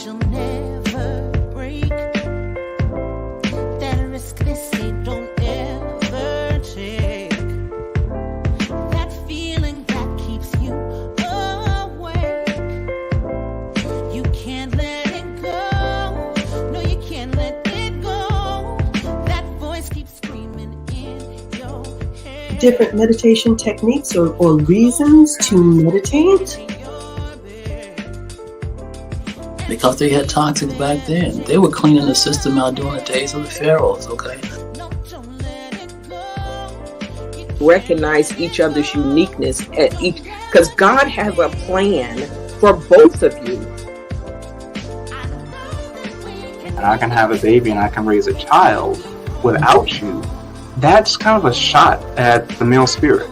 she'll never break. That risk they say don't ever take. That feeling that keeps you awake. You can't let it go. No, you can't let it go. That voice keeps screaming in your head. Different meditation techniques or reasons to meditate. Because they had toxins back then. They were cleaning the system out during the days of the pharaohs, okay? Recognize each other's uniqueness at each, because God has a plan for both of you. And I can have a baby and I can raise a child without you. That's kind of a shot at the male spirit.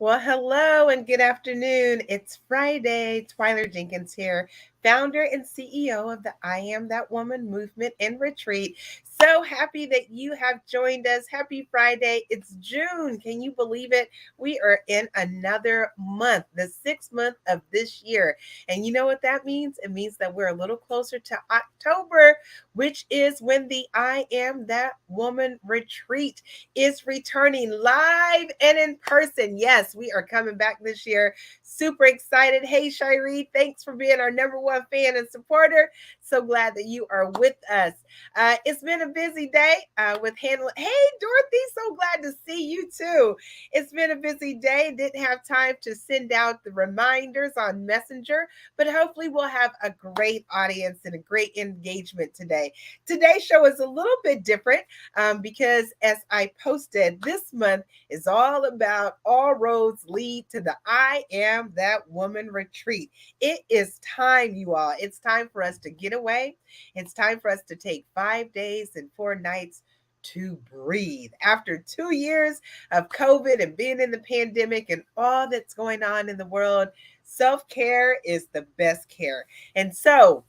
Well, hello and good afternoon. It's Friday. Twyla Jenkins here, founder and CEO of the I Am That Woman movement and retreat. So happy that you have joined us. Happy Friday. It's June. Can you believe it? We are in another month, the 6th month of this year. And you know what that means? It means that we're a little closer to October, which is when the I Am That Woman retreat is returning live and in person. Yes, we are coming back this year. Super excited. Hey, Shiree, thanks for being our #1 fan and supporter. So glad that you are with us. It's been a busy day with handling. Hey, Dorothy, so glad to see you too. It's been a busy day. Didn't have time to send out the reminders on Messenger, but hopefully we'll have a great audience and a great engagement today. Today's show is a little bit different because as I posted, this month is all about all roads lead to the I Am That Woman retreat. It is time, you all. It's time for us to get away. It's time for us to take 5 days and 4 nights to breathe. After 2 years of COVID and being in the pandemic and all that's going on in the world, self-care is the best care. And so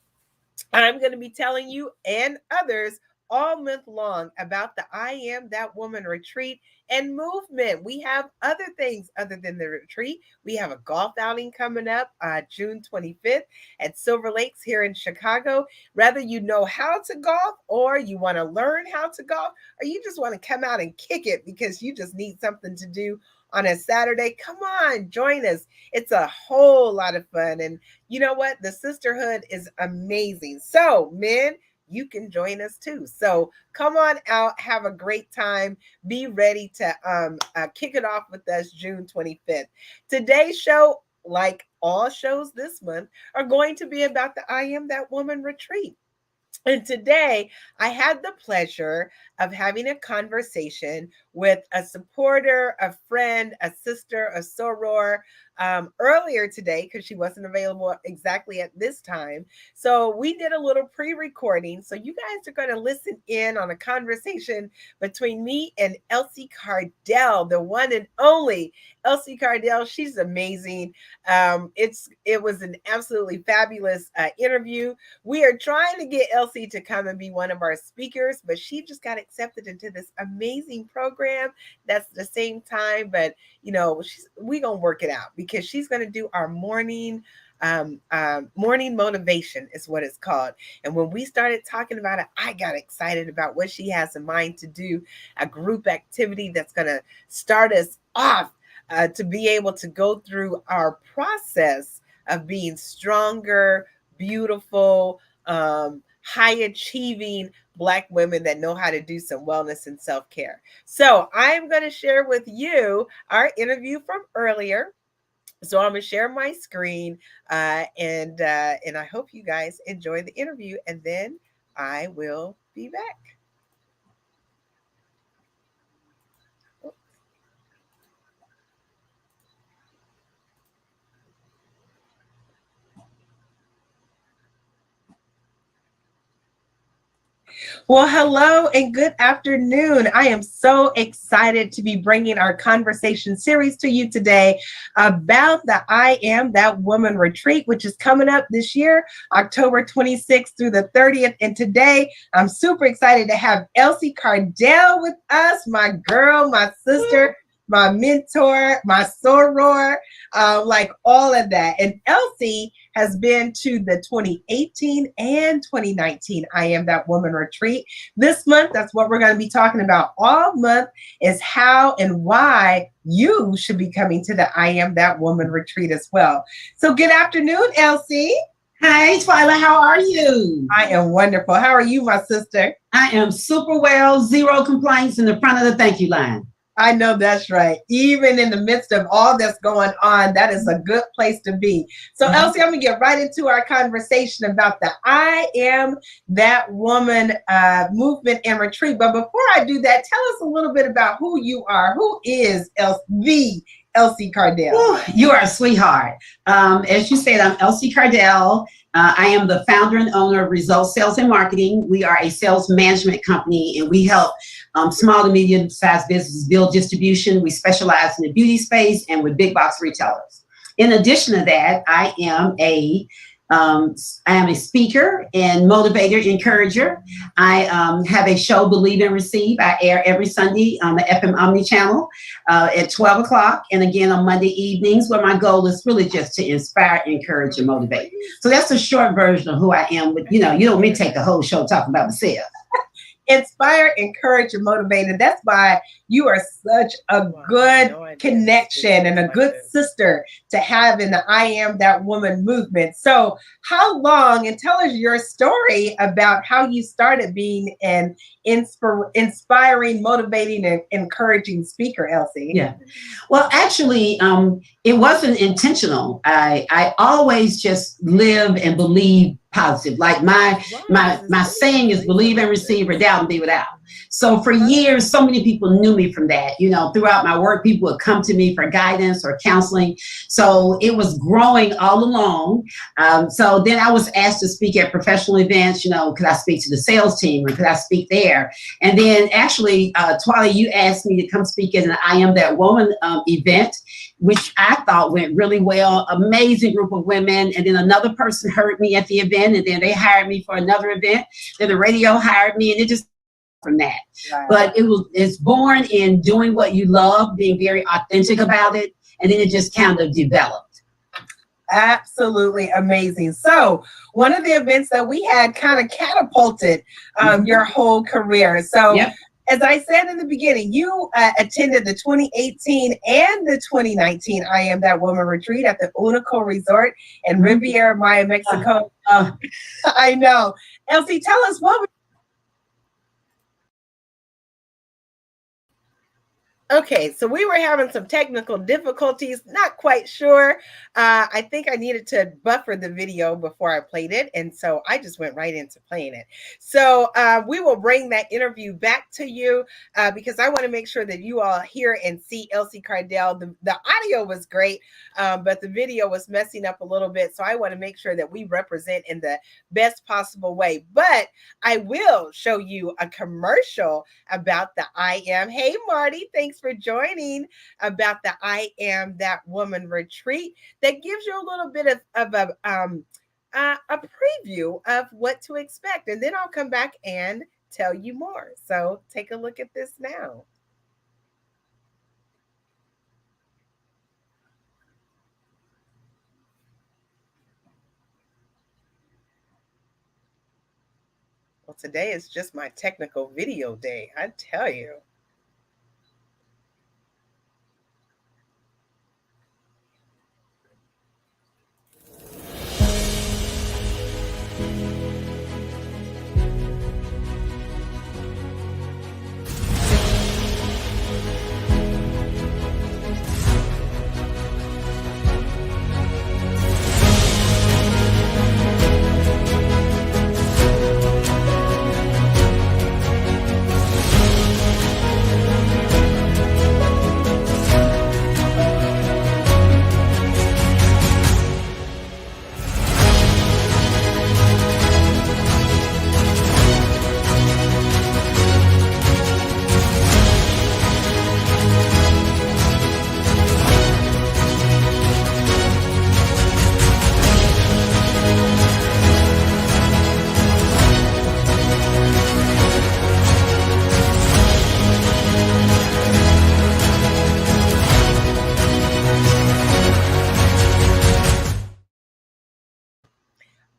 I'm going to be telling you and others all month long about the I Am That Woman retreat and movement. We have other things other than the retreat. We have a golf outing coming up June 25th at Silver Lakes here in Chicago. Whether you know how to golf or you want to learn how to golf or you just want to come out and kick it because you just need something to do on a Saturday, come on, join us. It's a whole lot of fun. And you know what? The sisterhood is amazing. So, men, you can join us too. So come on out, have a great time. Be ready to kick it off with us June 25th. Today's show, like all shows this month, are going to be about the I Am That Woman retreat. And today I had the pleasure of having a conversation with a supporter, a friend, a sister, a soror earlier today because she wasn't available exactly at this time. So we did a little pre-recording. So you guys are going to listen in on a conversation between me and Elsie Cardell, the one and only Elsie Cardell. She's amazing. It was an absolutely fabulous interview. We are trying to get Elsie to come and be one of our speakers, but she just got accepted into this amazing program that's the same time. But you know, we're gonna work it out because she's gonna do our morning motivation is what it's called. And when we started talking about it, I got excited about what she has in mind to do, a group activity that's gonna start us off to be able to go through our process of being stronger, beautiful, high achieving Black women that know how to do some wellness and self-care. So I'm going to share with you our interview from earlier. So I'm going to share my screen and I hope you guys enjoy the interview, and then I will be back. Well, hello and good afternoon. I am so excited to be bringing our conversation series to you today about the I Am That Woman retreat, which is coming up this year, October 26th through the 30th. And today, I'm super excited to have Elsie Cardell with us, my girl, my sister, my mentor, my soror, like all of that. And Elsie has been to the 2018 and 2019 I Am That Woman retreat. This month, that's what we're going to be talking about all month, is how and why you should be coming to the I Am That Woman retreat as well. So good afternoon, Elsie. Hi, Twyla. How are you? I am wonderful. How are you, my sister? I am super well. Zero complaints in the front of the thank you line. I know that's right. Even in the midst of all that's going on, that is a good place to be. So, Elsie, I'm going to get right into our conversation about the I Am That Woman movement and retreat. But before I do that, tell us a little bit about who you are. Who is the Elsie Cardell? Ooh, you are a sweetheart. As you said, I'm Elsie Cardell. I am the founder and owner of Results Sales and Marketing. We are a sales management company, and we help small to medium-sized businesses build distribution. We specialize in the beauty space and with big box retailers. In addition to that, I am a speaker and motivator, encourager. I have a show, Believe and Receive. I air every Sunday on the FM Omni channel at 12 o'clock. And again, on Monday evenings, where my goal is really just to inspire, encourage, and motivate. So that's a short version of who I am. But, you don't want me to take the whole show talking about myself. Inspire, encourage, and motivate. And that's why you are such a good connection and a good sister to have in the I Am That Woman movement. So how long, and tell us your story about how you started being an inspiring, motivating, and encouraging speaker, Elsie. Yeah. Well, actually, it wasn't intentional. I always just live and believe positive. Like my saying is believe and receive, or doubt and be without. So for years, so many people knew me from that. Throughout my work, people would come to me for guidance or counseling. So it was growing all along. So then I was asked to speak at professional events. Could I speak to the sales team, or could I speak there? And then actually, Twyla, you asked me to come speak at an I Am That Woman event, which I thought went really well. Amazing group of women. And then another person heard me at the event, and then they hired me for another event. Then the radio hired me, and it just from that. Wow. But it's born in doing what you love, being very authentic about it, and then it just kind of developed. Absolutely amazing. So one of the events that we had kind of catapulted your whole career. So yep. As I said in the beginning, you attended the 2018 and the 2019 I Am That Woman retreat at the Unico Resort in Riviera Maya, Mexico. I know. Elsie, tell us what. Okay, so we were having some technical difficulties, not quite sure. I think I needed to buffer the video before I played it, and so I just went right into playing it. So we will bring that interview back to you because I want to make sure that you all hear and see Elsie Cardell. The audio was great, but the video was messing up a little bit, so I want to make sure that we represent in the best possible way. But I will show you a commercial about the I Am. Hey, Marty, thanks for joining, about the I Am That Woman retreat that gives you a little bit of a preview of what to expect, and then I'll come back and tell you more. So take a look at this now. Well, today is just my technical video day, I tell you.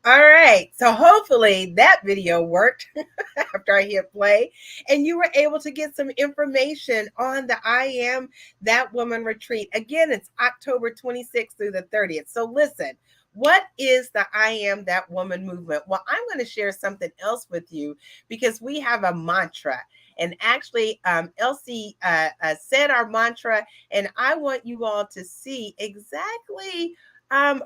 All right. So hopefully that video worked after I hit play and you were able to get some information on the I Am That Woman retreat. Again, it's October 26th through the 30th. So listen, what is the I Am That Woman movement? Well, I'm going to share something else with you because we have a mantra. And actually, Elsie said our mantra, and I want you all to see exactly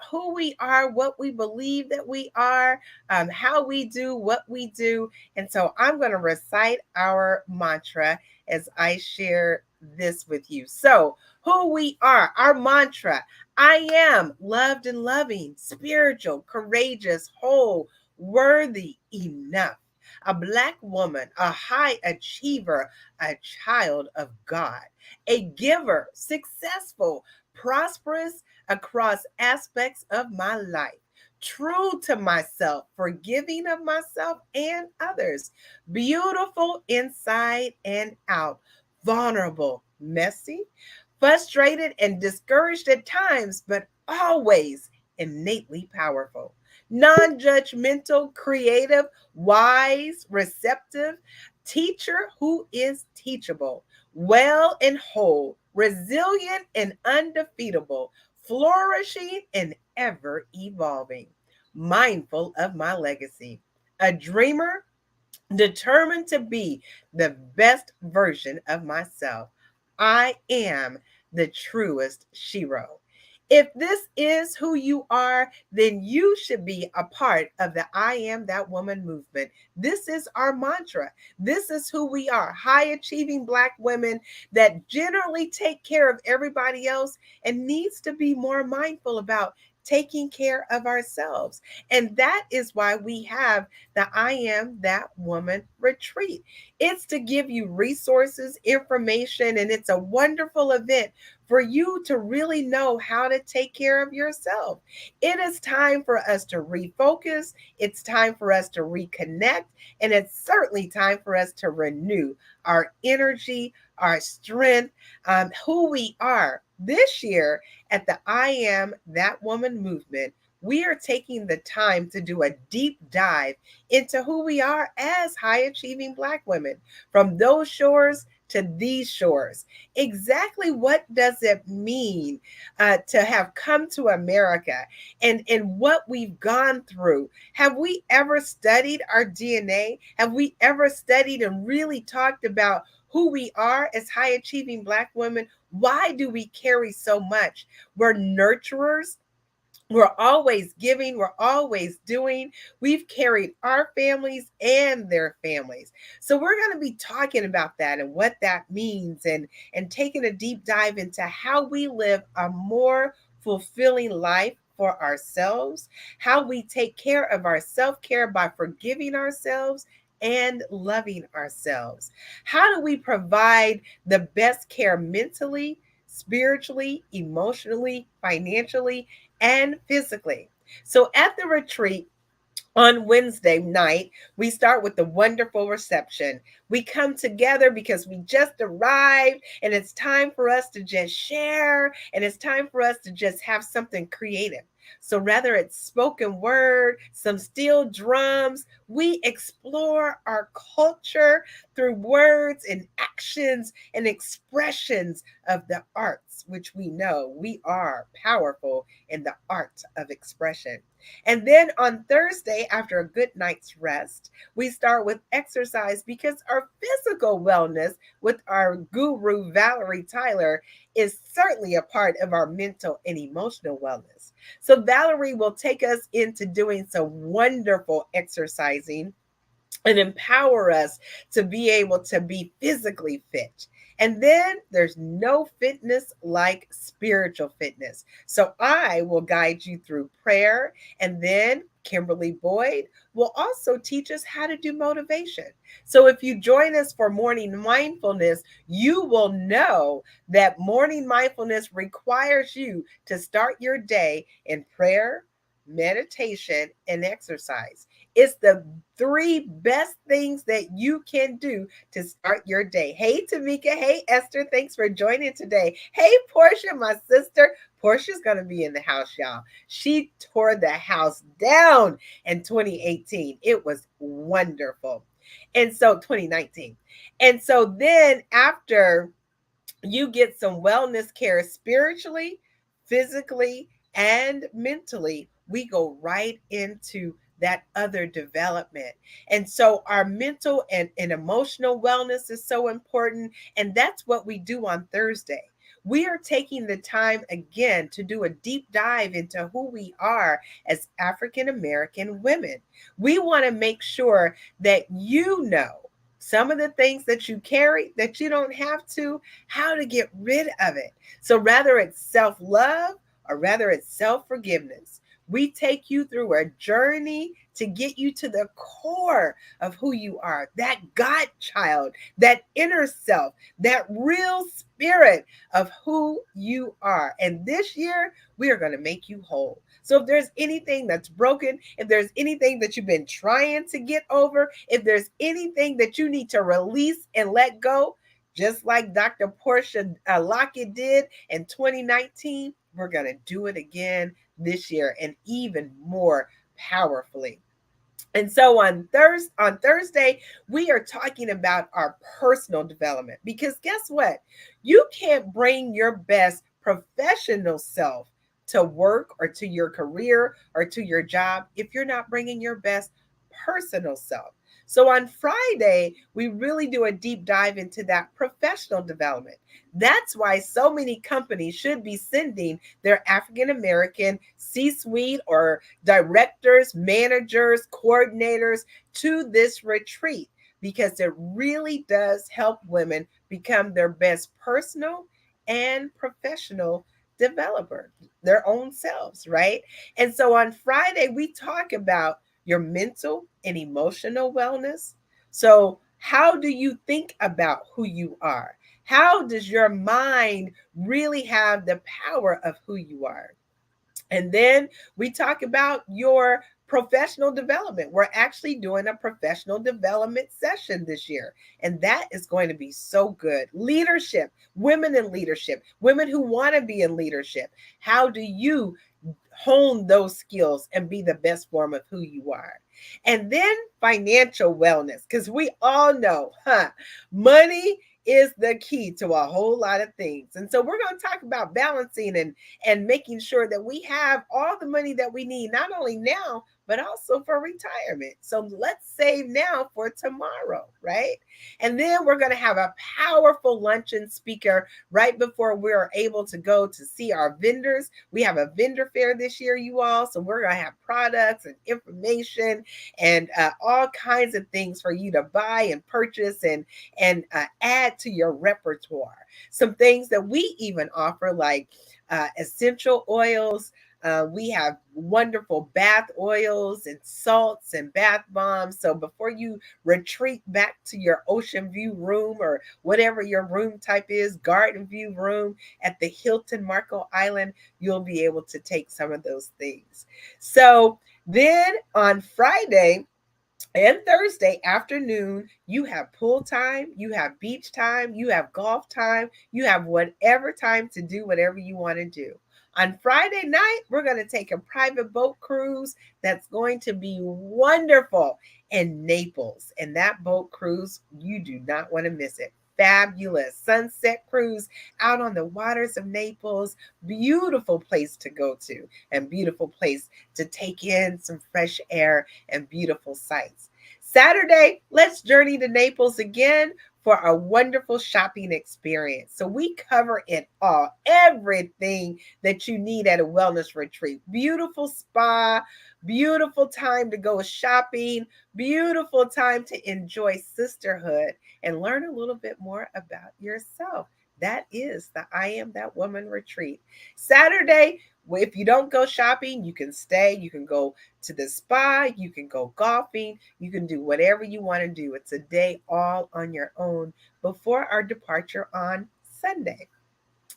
who we are, what we believe that we are, how we do what we do. And so I'm going to recite our mantra as I share this with you. So, who we are, our mantra: I am loved and loving, spiritual, courageous, whole, worthy, enough. A Black woman, a high achiever, a child of God, a giver, successful, prosperous across aspects of my life, true to myself, forgiving of myself and others, beautiful inside and out, vulnerable, messy, frustrated and discouraged at times, but always innately powerful, non judgmental, creative, wise, receptive, teacher who is teachable, well and whole, resilient and undefeatable, flourishing and ever evolving, mindful of my legacy, a dreamer determined to be the best version of myself. I am the truest Shiro. If this is who you are, then you should be a part of the I Am That Woman movement. This is our mantra. This is who we are, high achieving Black women that generally take care of everybody else and needs to be more mindful about taking care of ourselves. And that is why we have the I Am That Woman retreat. It's to give you resources, information, and it's a wonderful event for you to really know how to take care of yourself. It is time for us to refocus, it's time for us to reconnect, and it's certainly time for us to renew our energy, our strength, who we are. This year at the I Am That Woman movement, we are taking the time to do a deep dive into who we are as high achieving Black women, from those shores to these shores. Exactly what does it mean to have come to America, and what we've gone through? Have we ever studied our DNA? Have we ever studied and really talked about who we are as high achieving Black women? Why do we carry so much? We're nurturers. We're always giving, we're always doing. We've carried our families and their families. So we're going to be talking about that and what that means, and taking a deep dive into how we live a more fulfilling life for ourselves, how we take care of our self-care by forgiving ourselves and loving ourselves. How do we provide the best care mentally, spiritually, emotionally, financially, and physically? So at the retreat, on Wednesday night, we start with the wonderful reception. We come together because we just arrived, and it's time for us to just share, and it's time for us to just have something creative. So, whether it's spoken word, some steel drums, we explore our culture through words and actions and expressions of the arts, which we know we are powerful in the art of expression. And then on Thursday, after a good night's rest, we start with exercise because our physical wellness with our guru, Valerie Tyler, is certainly a part of our mental and emotional wellness. So Valerie will take us into doing some wonderful exercising and empower us to be able to be physically fit. And then there's no fitness like spiritual fitness. So I will guide you through prayer, and then Kimberly Boyd will also teach us how to do motivation. So if you join us for morning mindfulness, you will know that morning mindfulness requires you to start your day in prayer, meditation, and exercise. It's the three best things that you can do to start your day. Hey, Tamika. Hey, Esther. Thanks for joining today. Hey, Portia, my sister. Portia's going to be in the house, y'all. She tore the house down in 2018. It was wonderful. And so 2019. And so then after you get some wellness care spiritually, physically, and mentally, we go right into that other development. And so our mental and emotional wellness is so important. And that's what we do on Thursday. We are taking the time again to do a deep dive into who we are as African American women. We want to make sure that you know some of the things that you carry that you don't have to, how to get rid of it. So rather it's self-love or rather it's self-forgiveness. We take you through a journey to get you to the core of who you are, that God child, that inner self, that real spirit of who you are. And this year, we are going to make you whole. So if there's anything that's broken, if there's anything that you've been trying to get over, if there's anything that you need to release and let go, just like Dr. Portia Lockett did in 2019, we're going to do it again this year and even more powerfully. And so on Thursday, we are talking about our personal development, because guess what? You can't bring your best professional self to work or to your career or to your job if you're not bringing your best personal self. So on Friday, we really do a deep dive into that professional development. That's why so many companies should be sending their African American C-suite or directors, managers, coordinators to this retreat, because it really does help women become their best personal and professional developer, their own selves, right? And so on Friday, we talk about your mental and emotional wellness. So how do you think about who you are? How does your mind really have the power of who you are? And then we talk about your professional development. We're actually doing a professional development session this year, and that is going to be so good. Leadership, women in leadership, women who want to be in leadership. How do you hone those skills and be the best form of who you are? And then financial wellness, because we all know, money is the key to a whole lot of things. And so we're going to talk about balancing and making sure that we have all the money that we need, not only now, but also for retirement. So let's save now for tomorrow, right? And then we're going to have a powerful luncheon speaker right before we're able to go to see our vendors. We have a vendor fair this year, you all. So we're going to have products and information and all kinds of things for you to buy and purchase and add to your repertoire. Some things that we even offer, like essential oils. We have wonderful bath oils and salts and bath bombs. So before you retreat back to your ocean view room or whatever your room type is, garden view room at the Hilton Marco Island, you'll be able to take some of those things. So then on Friday and Thursday afternoon, you have pool time, you have beach time, you have golf time, you have whatever time to do whatever you want to do. On Friday night, we're going to take a private boat cruise that's going to be wonderful in Naples. And that boat cruise, you do not want to miss it. Fabulous sunset cruise out on the waters of Naples. Beautiful place to go to and beautiful place to take in some fresh air and beautiful sights. Saturday, let's journey to Naples again for a wonderful shopping experience. So we cover it all, everything that you need at a wellness retreat. Beautiful spa, beautiful time to go shopping, beautiful time to enjoy sisterhood and learn a little bit more about yourself. That is the I Am That Woman retreat. Saturday, if you don't go shopping, you can stay, you can go to the spa, you can go golfing, you can do whatever you want to do. It's a day all on your own before our departure on Sunday.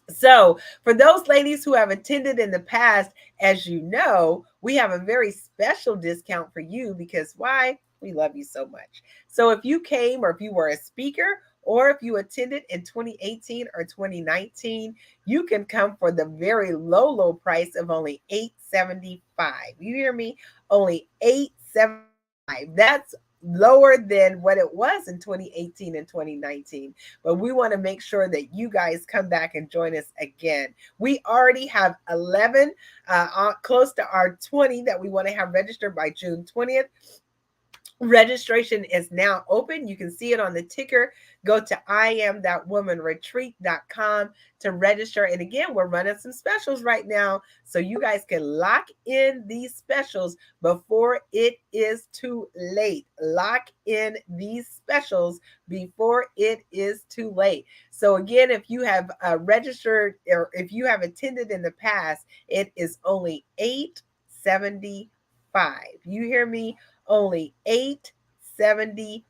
So for those ladies who have attended in the past, as you know, we have a very special discount for you because why? We love you so much. So if you came or if you were a speaker Or if you attended in 2018 or 2019, you can come for the very low price of only $875. You hear me? Only $875. That's lower than what it was in 2018 and 2019. But we want to make sure that you guys come back and join us again. We already have 11, close to our 20 that we want to have registered by June 20th. Registration is now open. You can see it on the ticker. Go to IamThatWomanRetreat.com to register. And again, we're running some specials right now, so you guys can lock in these specials before it is too late. Lock in these specials before it is too late. So again, if you have registered or if you have attended in the past, it is only $875. You hear me? Only $875.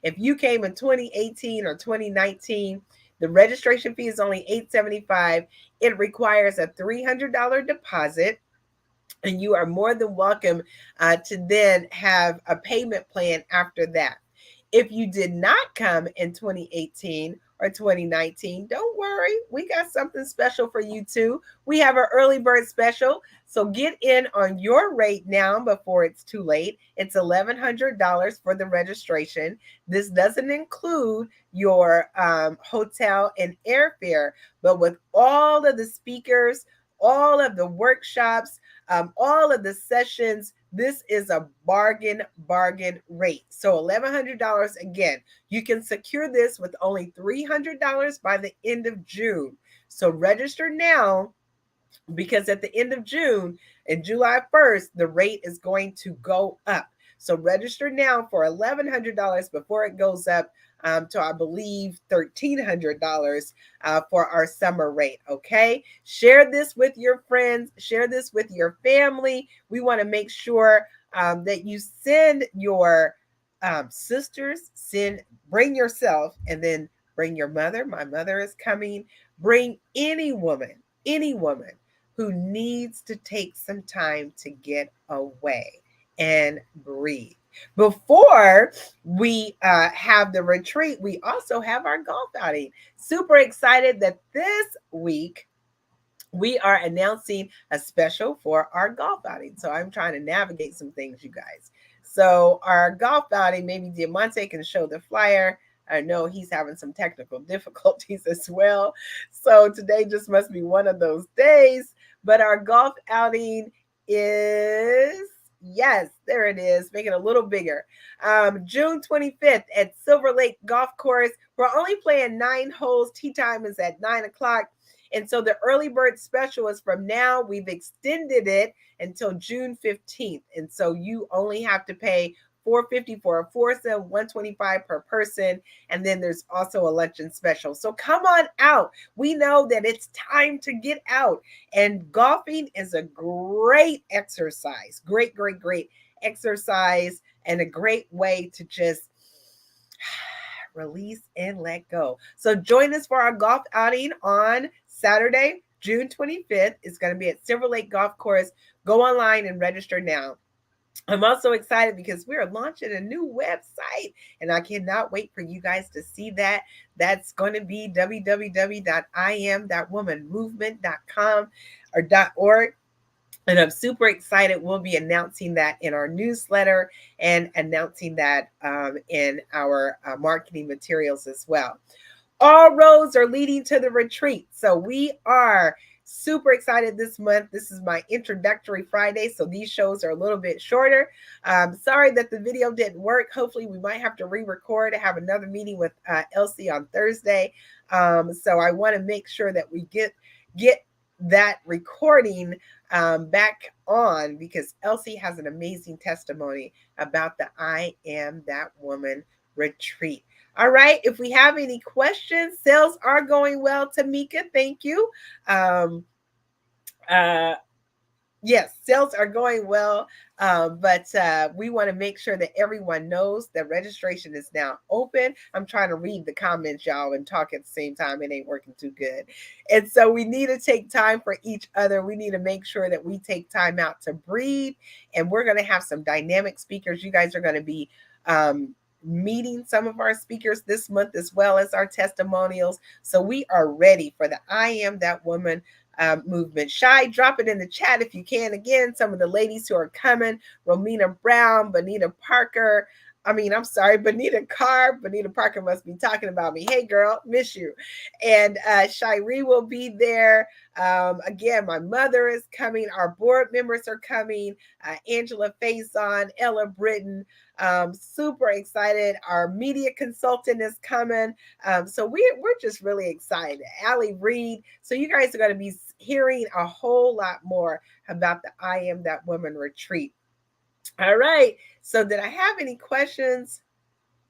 If you came in 2018 or 2019, the registration fee is only $875. It requires a $300 deposit, and you are more than welcome to then have a payment plan after that. If you did not come in 2018 or 2019, don't worry. We got something special for you too. We have our early bird special. So get in on your rate now before it's too late. It's $1,100 for the registration. This doesn't include your hotel and airfare, but with all of the speakers, all of the workshops, all of the sessions, this is a bargain rate. So $1,100 again. You can secure this with only $300 by the end of June. So register now, because at the end of June and July 1st, the rate is going to go up. So register now for $1,100 before it goes up to, I believe, $1,300 for our summer rate. Okay. Share this with your friends. Share this with your family. We want to make sure that you send your sisters, bring yourself, and then bring your mother. My mother is coming. Bring any woman who needs to take some time to get away and breathe. Before we have the retreat, we also have our golf outing. Super excited that this week we are announcing a special for our golf outing. So I'm trying to navigate some things, you guys. So our golf outing, maybe Diamante can show the flyer. I know he's having some technical difficulties as well. So today just must be one of those days. But our golf outing is, yes, there it is. Make it a little bigger. June 25th at Silver Lake Golf Course. We're only playing 9 holes. Tee time is at 9 o'clock. And so the early bird special is from now. We've extended it until June 15th. And so you only have to pay $450 for a foursome, $125 per person, and then there's also a luncheon special. So come on out. We know that it's time to get out, and golfing is a great exercise. Great exercise, and a great way to just release and let go. So join us for our golf outing on Saturday, June 25th. It's going to be at Silver Lake Golf Course. Go online and register now. I'm also excited because we're launching a new website, and I cannot wait for you guys to see that. That's going to be www.iamthatwomanmovement.com or .org. And I'm super excited. We'll be announcing that in our newsletter and announcing that in our marketing materials as well. All roads are leading to the retreat. So we are super excited this month. This is my introductory Friday, so these shows are a little bit shorter. Sorry that the video didn't work. Hopefully we might have to re-record. I have another meeting with Elsie on Thursday. So I want to make sure that we get that recording back on, because Elsie has an amazing testimony about the I Am That Woman retreat. All right. If we have any questions, sales are going well. Tamika, thank you. Yes, sales are going well. But we want to make sure that everyone knows that registration is now open. I'm trying to read the comments, y'all, and talk at the same time. It ain't working too good. And so we need to take time for each other. We need to make sure that we take time out to breathe. And we're going to have some dynamic speakers. You guys are going to be meeting some of our speakers this month as well as our testimonials. So we are ready for the I Am That Woman movement. Shy, drop it in the chat if you can. Again, some of the ladies who are coming: Romina Brown, Bonita Parker. Bonita Carr. Bonita Parker must be talking about me. Hey, girl, miss you. And Shiree will be there. Again, my mother is coming. Our board members are coming. Angela Faison, Ella Britton. Super excited. Our media consultant is coming. So we're just really excited. Allie Reed. So you guys are going to be hearing a whole lot more about the I Am That Woman retreat. All right. So did I have any questions?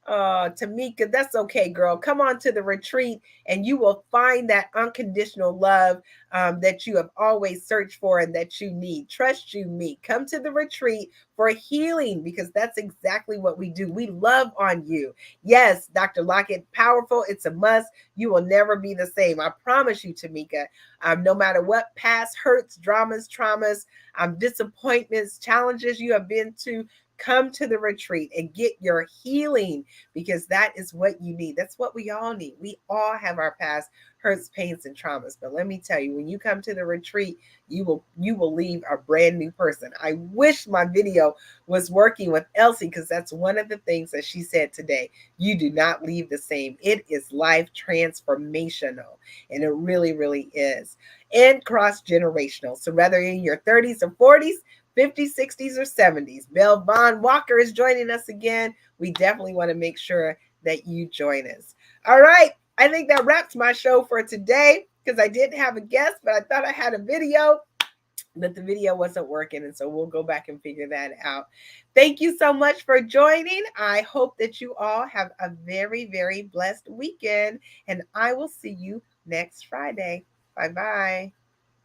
Tamika, that's okay, girl. Come on to the retreat and you will find that unconditional love that you have always searched for and that you need. Trust you, me. Come to the retreat for healing, because that's exactly what we do. We love on you. Yes, Dr. Lockett, powerful. It's a must. You will never be the same. I promise you, Tamika. No matter what past hurts, dramas, traumas, disappointments, challenges you have been to, come to the retreat and get your healing, because that is what you need. That's what we all need. We all have our past hurts, pains, and traumas. But let me tell you, when you come to the retreat, you will leave a brand new person. I wish my video was working with Elsie, because that's one of the things that she said today. You do not leave the same. It is life transformational. And it really, really is. And cross-generational. So whether you're in your 30s or 40s, 50s, 60s, or 70s. Belle Von Walker is joining us again. We definitely want to make sure that you join us. All right. I think that wraps my show for today, because I didn't have a guest, but I thought I had a video, but the video wasn't working. And so we'll go back and figure that out. Thank you so much for joining. I hope that you all have a very, very blessed weekend, and I will see you next Friday. Bye-bye.